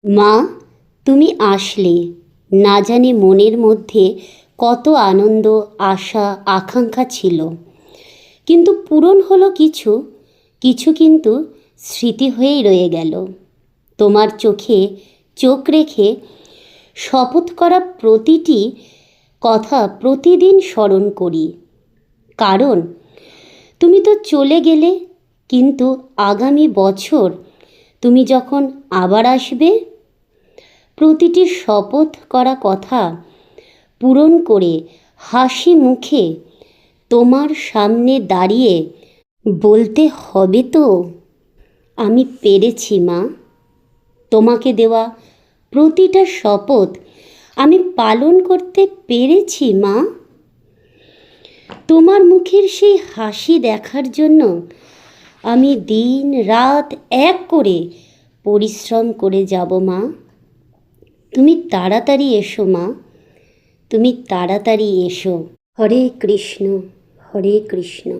মা, তুমি আসলে না জানি মনের মধ্যে কত আনন্দ, আশা, আকাঙ্ক্ষা ছিল, কিন্তু পূরণ হলো কিছু, কিছু কিন্তু স্মৃতি হয়েই রয়ে গেল। তোমার চোখে চোখ রেখে শপথ করা প্রতিটি কথা প্রতিদিন স্মরণ করি, কারণ তুমি তো চলে গেলে, কিন্তু আগামী বছর তুমি যখন আবার আসবে, প্রতিটি শপথ করা কথা পূরণ করে হাসি মুখে তোমার সামনে দাঁড়িয়ে বলতে হবে তো, আমি পেরেছি মা। তোমাকে দেওয়া প্রতিটা শপথ আমি পালন করতে পেরেছি মা। তোমার মুখের সেই হাসি দেখার জন্য আমি দিন রাত এক করে পরিশ্রম করে যাব মা। তুমি তাড়াতাড়ি এসো মা, তুমি তাড়াতাড়ি এসো। হরে কৃষ্ণ, হরে কৃষ্ণ।